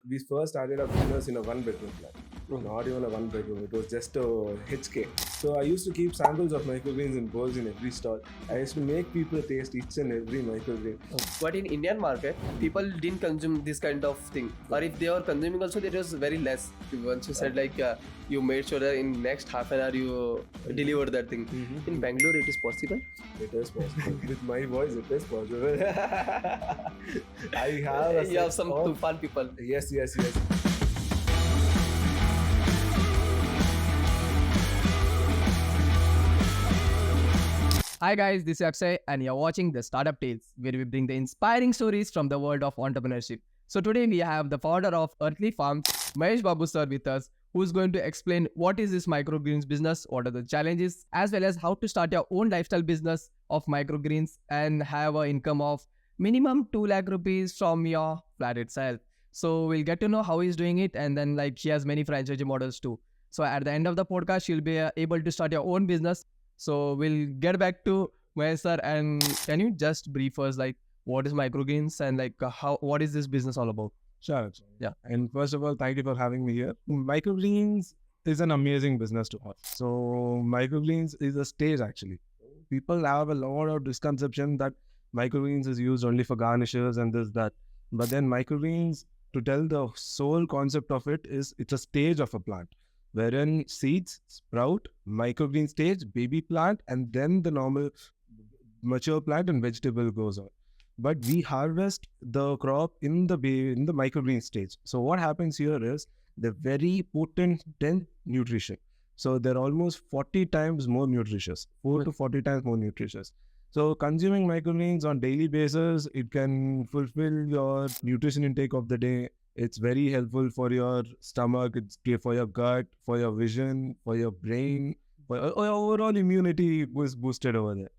We first started our business in a one-bedroom flat. Not even a one-bedroom. It was just a HK. So I used to keep samples of microgreens in bowls in every stall. I used to make people taste each and every microgreen. But in Indian market, people didn't consume this kind of thing. Or if they were consuming also, it was very less. Once you said you made sure that in next half an hour you delivered that thing. In Bangalore, it is possible. It is possible. With my voice, it is possible. I have a You have set some of- Tufan people. Yes. Hi guys, this is Akshay and you're watching the Startup Tales, where we bring the inspiring stories from the world of entrepreneurship. So today we have the founder of Earthly Farms, Mahesh Babu sir with us, who's going to explain what is this microgreens business, what are the challenges, as well as how to start your own lifestyle business of microgreens and have an income of minimum 2 lakh rupees from your flat itself. So we'll get to know how he's doing it, and then he has many franchise models too. So at the end of the podcast, you'll be able to start your own business. So we'll get back to Mahesh sir, and can you just brief us what is microgreens and what is this business all about? Sure. Yeah. And first of all, thank you for having me here. Microgreens is an amazing business to have. So microgreens is a stage actually. People have a lot of misconception that microgreens is used only for garnishes and this, that. But then microgreens, to tell the sole concept of it, is it's a stage of a plant wherein seeds sprout, microgreen stage, baby plant, and then the normal mature plant and vegetable goes on. But we harvest the crop in the microgreen stage. So what happens here is the very potent, dense nutrition. So they're almost 40 times more nutritious, 4 to 40 times more nutritious. So consuming microgreens on daily basis, it can fulfill your nutrition intake of the day. It's very helpful for your stomach, it's for your gut, for your vision, for your brain, for your overall immunity was boosted over there.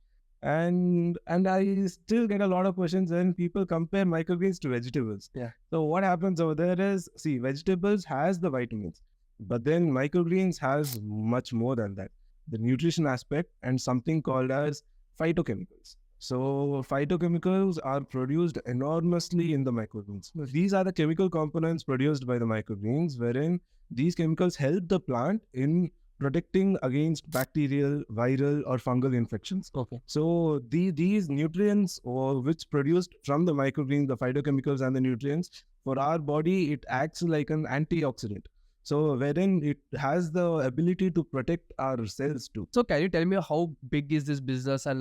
And I still get a lot of questions when people compare microgreens to vegetables. Yeah. So what happens over there is, see, vegetables has the vitamins, but then microgreens has much more than that. The nutrition aspect and something called as phytochemicals. So phytochemicals are produced enormously in the microgreens. These are the chemical components produced by the microgreens, wherein these chemicals help the plant in protecting against bacterial, viral, or fungal infections. Okay. So these nutrients, or which produced from the microgreens, the phytochemicals and the nutrients, for our body, it acts like an antioxidant. So wherein it has the ability to protect our cells too. So can you tell me how big is this business and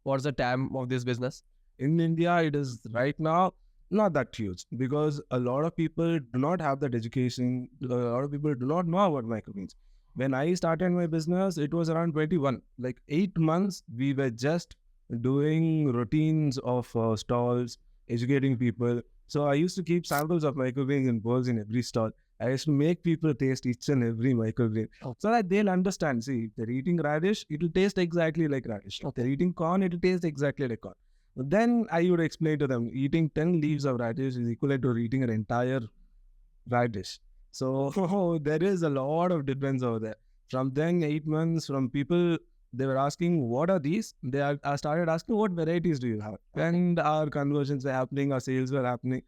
what's the TAM of this business? In India, it is right now not that huge because a lot of people do not have that education. A lot of people do not know about microgreens. When I started my business, it was around 21. Like 8 months, we were just doing routines of stalls, educating people. So I used to keep samples of microgreens in bowls in every stall. I used to make people taste each and every microgreen so that they'll understand. See, if they're eating radish, it'll taste exactly like radish. If they're eating corn, it'll taste exactly like corn. Then I would explain to them, eating 10 leaves of radish is equal to eating an entire radish. So there is a lot of difference over there. From then 8 months, from people, they were asking, what are these? I started asking, what varieties do you have? And our conversions were happening, our sales were happening.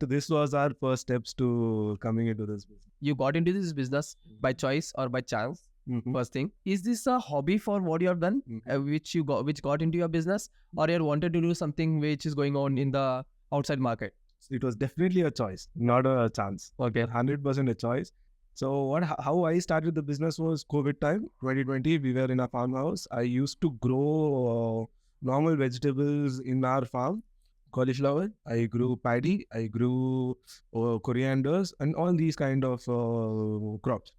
This was our first steps to coming into this business. You got into this business by choice or by chance? Mhm. First thing, is this a hobby for what you have done, which got into your business, or you wanted to do something which is going on in the outside market? It was definitely a choice, not a chance. Okay. 100% a choice. So how I started the business was COVID time, 2020. We were in a farmhouse. I used to grow normal vegetables in our farm, cauliflower. I grew paddy. I grew corianders and all these kind of crops.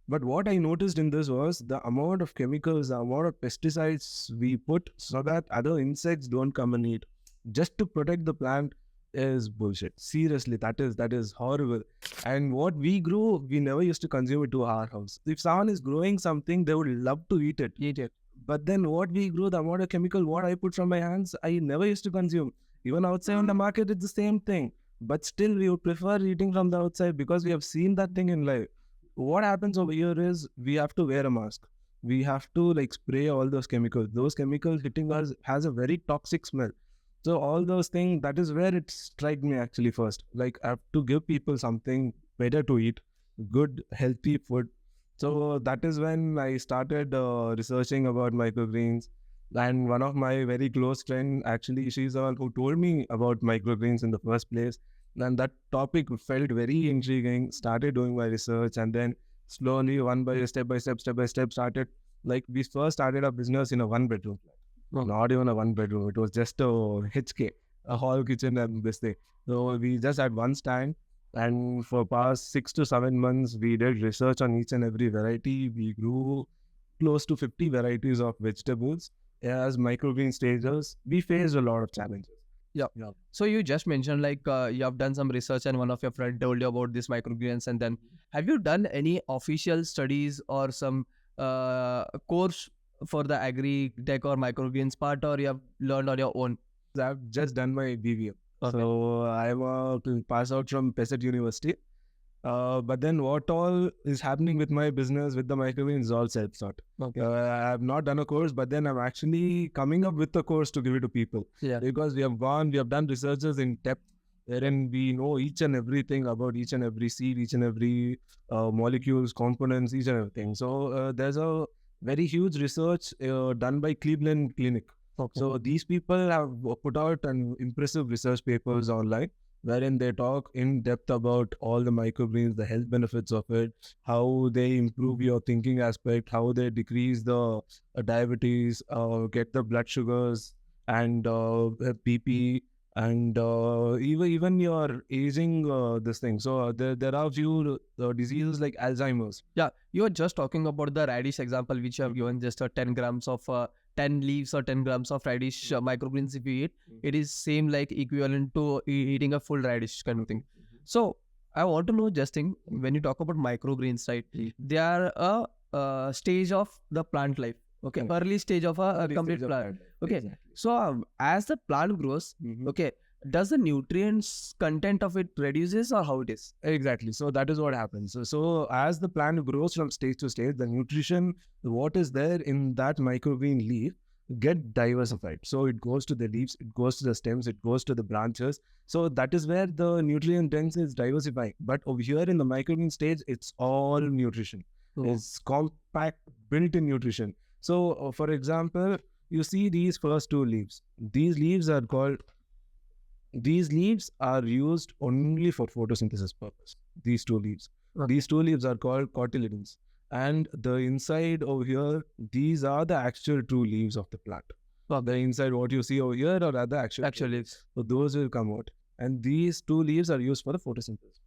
But what I noticed in this was the amount of chemicals, the amount of pesticides we put so that other insects don't come and eat, just to protect the plant, is bullshit. Seriously, that is horrible. And what we grew, we never used to consume it to our house. If someone is growing something, they would love to eat it. But then what we grew, the amount of chemical, what I put from my hands, I never used to consume. Even outside on the market, it's the same thing. But still, we would prefer eating from the outside because we have seen that thing in life. What happens over here is we have to wear a mask. We have to spray all those chemicals. Those chemicals hitting us has a very toxic smell. So all those things, that is where it struck me actually first. Like I have to give people something better to eat, good, healthy food. So that is when I started researching about microgreens. And one of my very close friend, actually, she's the one who told me about microgreens in the first place. And that topic felt very intriguing. Started doing my research, and then slowly, one by step by step, started. Like we first started a business in a one bedroom flat. Not even a one bedroom. It was just a HK, a hall kitchen and this thing. So we just had one stand, and for past 6 to 7 months, we did research on each and every variety. We grew close to 50 varieties of vegetables. As microgreen stagers, we faced a lot of challenges. Yeah. So you just mentioned like you have done some research and one of your friend told you about this microgreens, and then have you done any official studies or some course for the agri tech or microgreens part, or you have learned on your own? I've just done my BVM. So I'm a pass out from Peset University. But then what all is happening with my business with the microgreens is all self-taught. I have not done a course, but then I'm actually coming up with a course to give it to people. Because we have done researches in depth wherein we know each and everything about each and every seed, each and every molecules, components, each and everything. So there's a very huge research done by Cleveland Clinic. So these people have put out an impressive research papers online wherein they talk in depth about all the microgreens, the health benefits of it, how they improve your thinking aspect, how they decrease the diabetes, get the blood sugars and BP, and even your aging this thing. So there are few diseases like Alzheimer's. Yeah, you were just talking about the radish example, which you have given just 10 grams of 10 leaves or 10 grams of radish microgreens if you eat. It is same like equivalent to eating a full radish kind of thing. So I want to know just thing, when you talk about microgreens, right? They are a stage of the plant life. Okay, early stage of a complete plant. Okay, exactly. So as the plant grows, okay, does the nutrients content of it reduces or how it is? Exactly. So that is what happens. So as the plant grows from stage to stage, the nutrition, what is there in that microgreen leaf get diversified. So it goes to the leaves, it goes to the stems, it goes to the branches. So that is where the nutrient dense is diversifying. But over here in the microgreen stage, it's all nutrition. It's compact, built-in nutrition. So for example, you see these first two leaves. These leaves are used only for photosynthesis purpose. These two leaves. These two leaves are called cotyledons. And the inside over here, these are the actual true leaves of the plant. The inside, what you see over here are the actual leaves. So those will come out. And these two leaves are used for the photosynthesis purpose.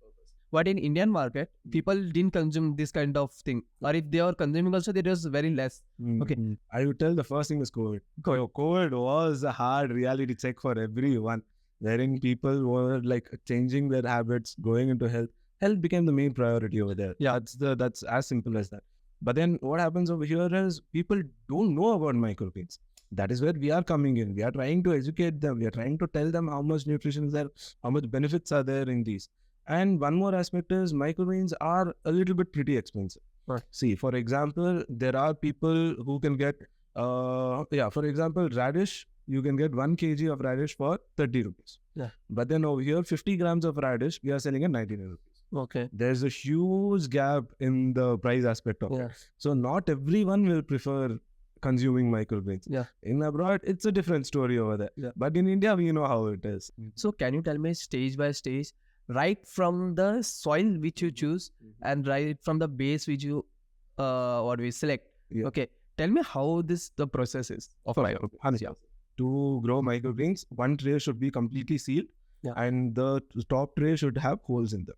But in Indian market, people didn't consume this kind of thing. Or if they are consuming also, it was very less. Okay. I would tell the first thing is COVID. COVID was a hard reality check for everyone, wherein people were like changing their habits, going into health. Health became the main priority over there. Yeah, that's as simple as that. But then what happens over here is people don't know about microgreens. That is where we are coming in. We are trying to educate them. We are trying to tell them how much nutrition is there, how much benefits are there in these. And one more aspect is microgreens are a little bit pretty expensive. See, for example, there are people who can get, for example, radish. You can get 1 kg of radish for 30 rupees. But then over here, 50 grams of radish, we are selling at 99 rupees. Okay. There's a huge gap in the price aspect of it. So not everyone will prefer consuming microgreens. In abroad, it's a different story over there. But in India, we know how it is. So can you tell me stage by stage, right from the soil which you choose and right from the base which you select? Okay. Tell me how the process is of microgreens. To grow microgreens, one tray should be completely sealed, and the top tray should have holes in them.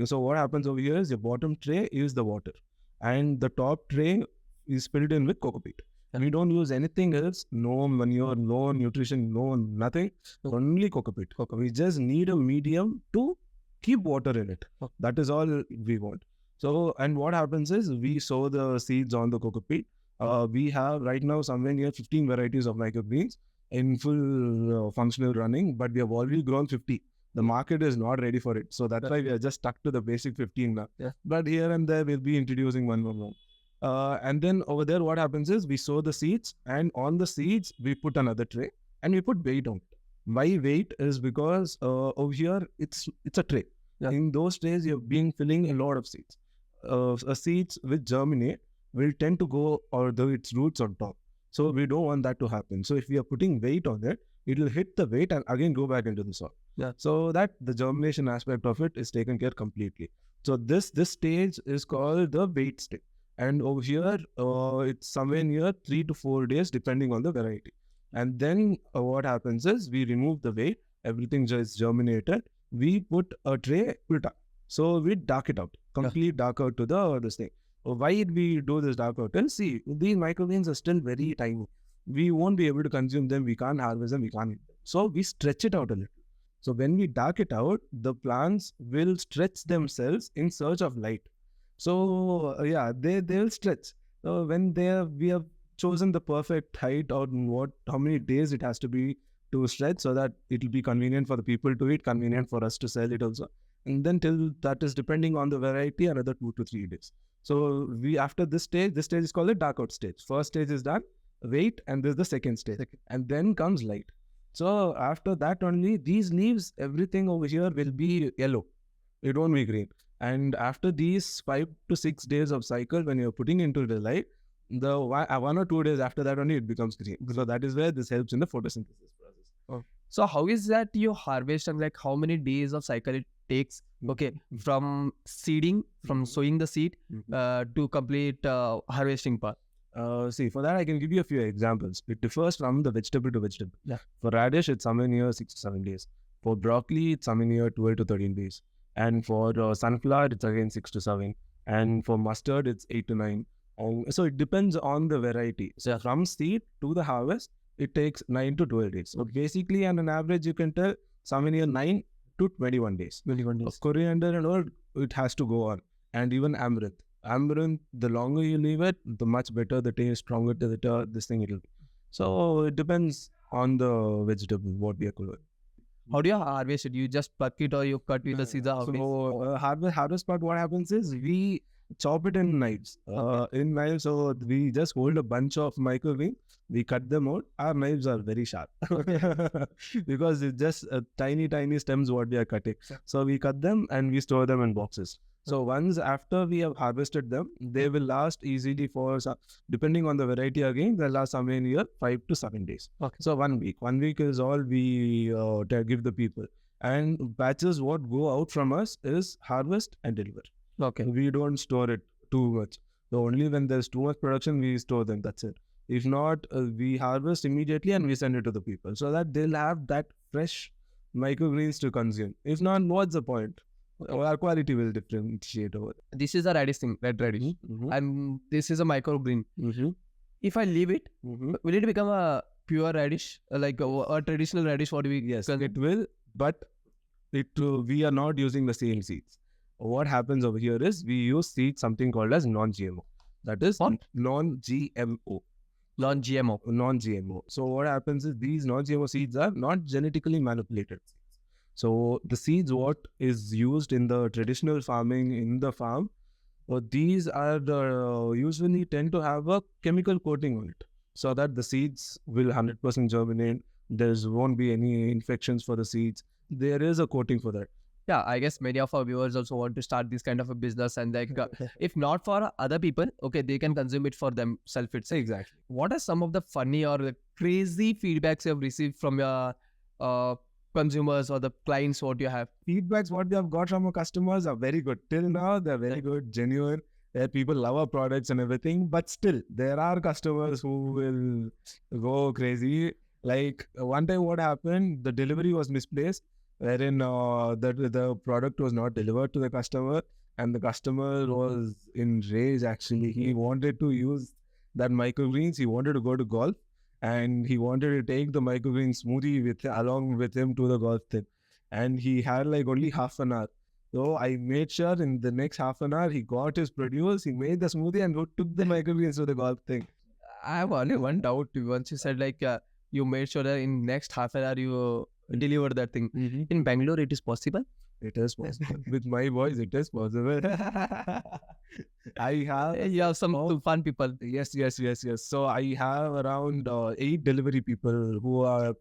So what happens over here is the bottom tray is the water, and the top tray is filled in with cocopeat. We don't use anything else, no manure, no nutrition, no nothing, only cocopeat. We just need a medium to keep water in it. That is all we want. So, and what happens is we sow the seeds on the cocopeat. We have right now somewhere near 15 varieties of microgreens in full functional running, but we have already grown 50. The market is not ready for it. So that's why we are just stuck to the basic 15 now. But here and there, we'll be introducing one more. And then over there, what happens is we sow the seeds, and on the seeds, we put another tray, and we put weight on it. Why weight is because over here it's a tray. Yeah. In those trays, you're being filling a lot of seeds. Seeds which germinate will tend to go or its roots on top. So we don't want that to happen. So if we are putting weight on it, it will hit the weight and again go back into the soil. Yeah. So that the germination aspect of it is taken care completely. So this stage is called the weight stage. And over here, it's somewhere near 3 to 4 days, depending on the variety. And then what happens is we remove the weight, everything just germinated. We put a tray ulta. So we dark it out, complete dark out to this thing. Why did we do this dark out? And see, these microgreens are still very tiny. We won't be able to consume them. We can't harvest them. We can't eat them. So we stretch it out a little. So when we dark it out, the plants will stretch themselves in search of light. So yeah, they'll stretch. So when we have chosen the perfect height or how many days it has to be to stretch so that it will be convenient for the people to eat, convenient for us to sell it also. And then till that is depending on the variety, another 2 to 3 days. So we after this stage is called the dark out stage. First stage is done, wait, and there's the second stage. And then comes light. So after that only, these leaves, everything over here will be yellow. It won't be green. And after these 5 to 6 days of cycle, when you're putting into the light, the 1 or 2 days after that only it becomes green. So that is where this helps in the photosynthesis process. So how is that you harvest and like how many days of cycle it takes? Okay, from seeding, from sowing the seed to complete harvesting part. See, for that I can give you a few examples. It differs from the vegetable to vegetable. Yeah. For radish, it's somewhere near 6 to 7 days. For broccoli, it's somewhere near 12 to 13 days. And for sunflower, it's again 6 to 7. And for mustard, it's 8 to 9. So it depends on the variety. So from seed to the harvest, it takes 9 to 12 days. So basically, on an average, you can tell somewhere near 9 to 21 days. 21 days. Of coriander and all, it has to go on. And even amaranth. Amaranth, the longer you leave it, the much better the taste, stronger this thing it'll be. So it depends on the vegetable, what we are growing. How do you harvest it? You just pluck it or you cut with the scissor? So harvest part, what happens is we chop it in knives. So we just hold a bunch of microgreens, we cut them out. Our knives are very sharp because it's just tiny stems what we are cutting. So we cut them and we store them in boxes. So once after we have harvested them, they will last easily for, depending on the variety again, they'll last somewhere near 5 to 7 days. Okay. So 1 week. 1 week is all we give the people. And batches what go out from us is harvest and deliver. Okay. We don't store it too much. So only when there's too much production, we store them. That's it. If not, we harvest immediately and we send it to the people so that they'll have that fresh microgreens to consume. If not, what's the point? Our quality will differentiate over. This is a radish thing, red radish. And this is a microgreen. If I leave it, will it become a pure radish? Like a traditional radish? What do we Yes, it will. But we are not using the same seeds. What happens over here is we use seeds something called as non-GMO. That is non-GMO. Non-GMO. Non-GMO. So what happens is these non-GMO seeds are not genetically manipulated seeds. So the seeds what is used in the traditional farming in the farm, these are usually tend to have a chemical coating on it so that the seeds will 100% germinate. There won't be any infections for the seeds. There is a coating for that. Yeah, I guess many of our viewers also want to start this kind of a business and like, if not for other people, okay, they can consume it for themselves itself. Exactly. What are some of the funny or the crazy feedbacks you have received from your consumers or the clients what you have? Feedbacks what we have got from our customers are very good. Till now, they're very good, genuine. People love our products and everything. But still, there are customers who will go crazy. Like one time what happened, the delivery was misplaced, wherein the product was not delivered to the customer. And the customer was in rage actually. He wanted to use that microgreens. He wanted to go to golf. And he wanted to take the microgreen smoothie along with him to the golf thing. And he had like only half an hour. So I made sure in the next half an hour, he got his produce, he made the smoothie and took the microgreens to the golf thing. I have only one doubt. Once you said like you made sure that in next half an hour you deliver that thing. In Bangalore, it is possible? It is possible. With my voice, it is possible. You have some fun people. Yes. So I have around 8 delivery people who are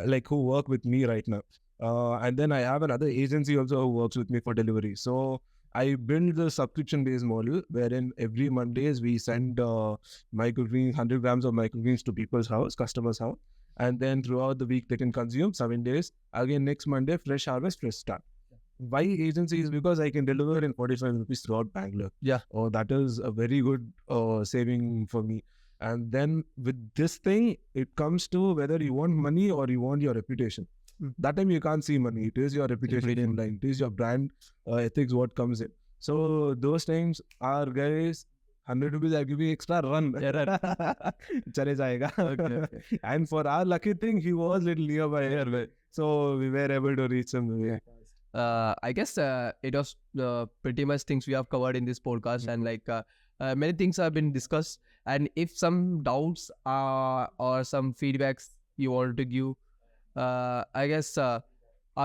like who work with me right now. And then I have another agency also who works with me for delivery. So I build the subscription-based model wherein every Mondays we send microgreens, 100 grams of microgreens to people's house, customers' house. And then throughout the week they can consume 7 days. Again, next Monday, fresh harvest, fresh start. Why agency is because I can deliver in 45 rupees throughout Bangalore. Yeah. Oh, that is a very good saving for me. And then with this thing, it comes to whether you want money or you want your reputation. That time you can't see money. It is your reputation in line. It is your brand ethics what comes in. So those times are guys, 100 rupees I'll give you extra, run. Chale jayega. Okay. And for our lucky thing, he was little nearby here. So we were able to reach him. I guess it was pretty much things we have covered in this podcast, and like many things have been discussed. And if some doubts or some feedbacks you want to give, I guess our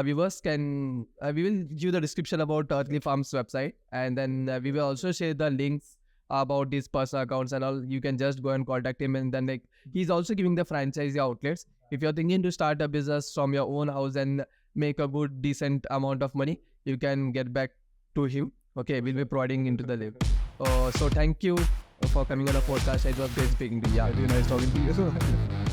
viewers can we will give the description about Earthly Farms website, and then we will also share the links about his personal accounts and all. You can just go and contact him, and then like he's also giving the franchisee outlets. If you're thinking to start a business from your own house and make a good decent amount of money, you can get back to him. Okay, we'll be providing into the link. So thank you for coming on the podcast. It was great speaking to you. Yeah, really nice talking to you.